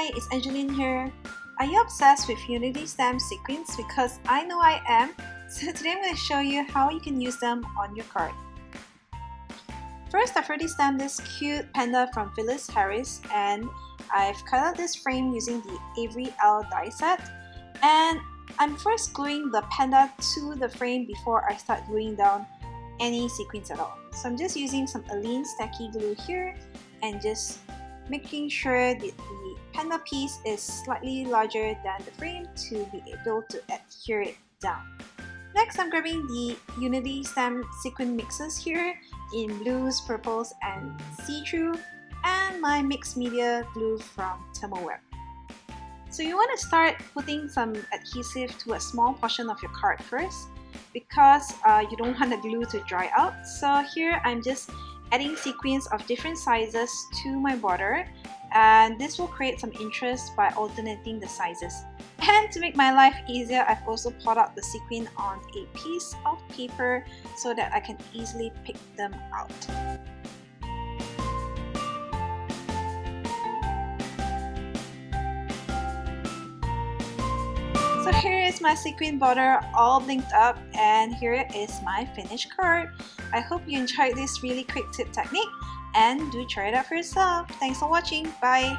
Hi, it's Angeline here. Are you obsessed with Unity stamp sequins? Because I know I am. So today I'm going to show you how you can use them on your card. First, I've already stamped this cute panda from Phyllis Harris, and I've cut out this frame using the Avery L die set. And I'm first gluing the panda to the frame before I start gluing down any sequins at all. So I'm just using some Aleene's tacky glue here and just making sure that the panda piece is slightly larger than the frame to be able to adhere it down. Next, I'm grabbing the Unity stamp sequin mixes here in blues, purples, and see-through, and my mixed media glue from Thermoweb. So you want to start putting some adhesive to a small portion of your card first, because you don't want the glue to dry out. So here I'm just adding sequins of different sizes to my border, and this will create some interest by alternating the sizes. And to make my life easier, I've also plotted out the sequin on a piece of paper so that I can easily pick them out. So here is my sequin border all blinked up, and here is my finished card. I hope you enjoyed this really quick tip technique, and do try it out for yourself. Thanks for watching. Bye!